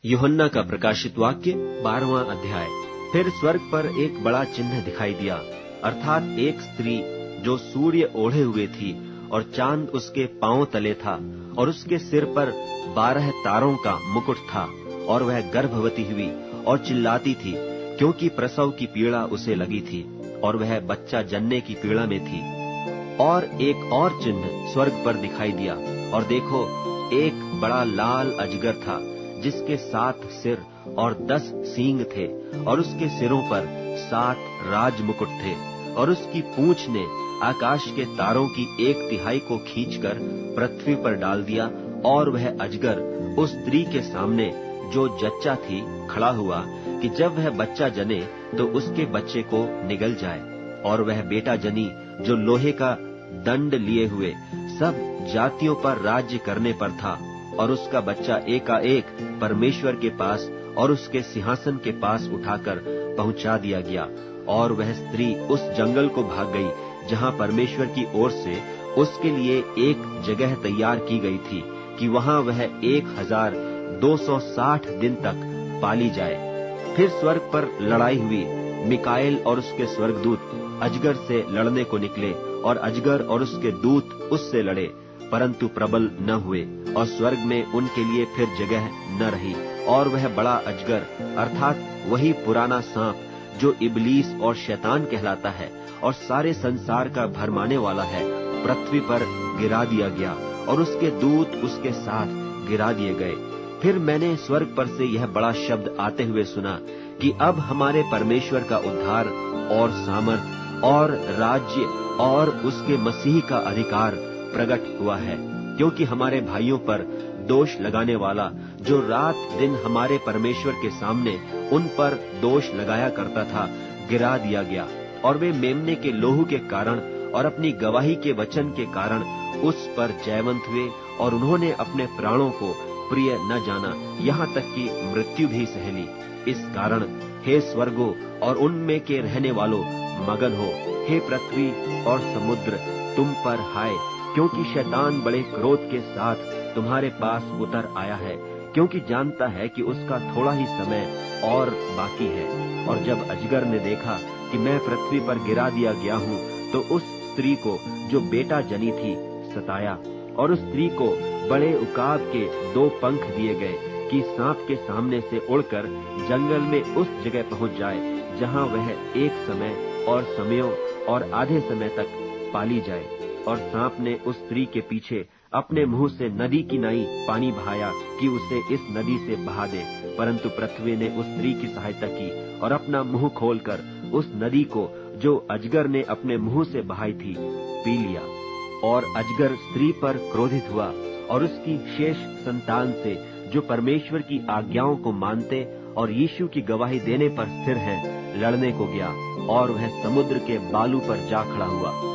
यूहन्ना का प्रकाशित वाक्य 12वां अध्याय। फिर स्वर्ग पर एक बड़ा चिन्ह दिखाई दिया, अर्थात एक स्त्री जो सूर्य ओढ़े हुए थी और चांद उसके पांव तले था, और उसके सिर पर 12 तारों का मुकुट था, और वह गर्भवती हुई और चिल्लाती थी, क्योंकि प्रसव की पीड़ा उसे लगी थी, और वह बच्चा जनने की पीड़ा में थी। और एक और चिन्ह स्वर्ग पर दिखाई दिया, और देखो, एक बड़ा लाल अजगर था, जिसके 7 सिर और 10 सींग थे, और उसके सिरों पर 7 राज मुकुट थे, और उसकी पूंछ ने आकाश के तारों की 1/3 को खींचकर पृथ्वी पर डाल दिया। और वह अजगर उस स्त्री के सामने जो जच्चा थी खड़ा हुआ, कि जब वह बच्चा जने तो उसके बच्चे को निगल जाए। और वह बेटा जनी जो लोहे का दंड लिए हुए सब जातियों पर राज्य करने पर था, और उसका बच्चा एकाएक परमेश्वर के पास और उसके सिंहासन के पास उठाकर पहुंचा दिया गया। और वह स्त्री उस जंगल को भाग गई, जहां परमेश्वर की ओर से उसके लिए एक जगह तैयार की गई थी, कि वहां वह 1260 दिन तक पाली जाए। फिर स्वर्ग पर लड़ाई हुई। मिकाएल और उसके स्वर्गदूत अजगर से लड़ने को निकले, और अजगर और उसके दूत उससे लड़े, परंतु प्रबल न हुए, और स्वर्ग में उनके लिए फिर जगह न रही। और वह बड़ा अजगर, अर्थात वही पुराना सांप जो इबलीस और शैतान कहलाता है और सारे संसार का भरमाने वाला है, पृथ्वी पर गिरा दिया गया, और उसके दूत उसके साथ गिरा दिए गए। फिर मैंने स्वर्ग पर से यह बड़ा शब्द आते हुए सुना, कि अब हमारे परमेश्वर का उद्धार और सामर्थ और राज्य और उसके मसीह का अधिकार प्रकट हुआ है, क्योंकि हमारे भाइयों पर दोष लगाने वाला, जो रात दिन हमारे परमेश्वर के सामने उन पर दोष लगाया करता था, गिरा दिया गया। और वे मेमने के लोहू के कारण और अपनी गवाही के वचन के कारण उस पर जयवंत हुए, और उन्होंने अपने प्राणों को प्रिय न जाना, यहाँ तक कि मृत्यु भी सह ली। इस कारण हे स्वर्गो और उनमें के रहने वालों, मगन हो। हे पृथ्वी और समुद्र, तुम पर हाय, क्योंकि शैतान बड़े क्रोध के साथ तुम्हारे पास उतर आया है, क्योंकि जानता है कि उसका थोड़ा ही समय और बाकी है। और जब अजगर ने देखा कि मैं पृथ्वी पर गिरा दिया गया हूँ, तो उस स्त्री को जो बेटा जनी थी सताया, और उस स्त्री को बड़े उकाब के 2 पंख दिए गए, कि सांप के सामने से उड़कर जंगल में उस जगह पहुंच जाए, जहां वह एक समय और समयों और आधे समय तक पाली जाए। और सांप ने उस स्त्री के पीछे अपने मुंह से नदी की नाई पानी बहाया, कि उसे इस नदी से बहा दे, परंतु पृथ्वी ने उस स्त्री की सहायता की, और अपना मुंह खोलकर उस नदी को जो अजगर ने अपने मुंह से बहाई थी पी लिया। और अजगर स्त्री पर क्रोधित हुआ, और उसकी शेष संतान से, जो परमेश्वर की आज्ञाओं को मानते और यीशु की गवाही देने पर स्थिर हैं, लड़ने को गया, और वह समुद्र के बालू पर जा खड़ा हुआ।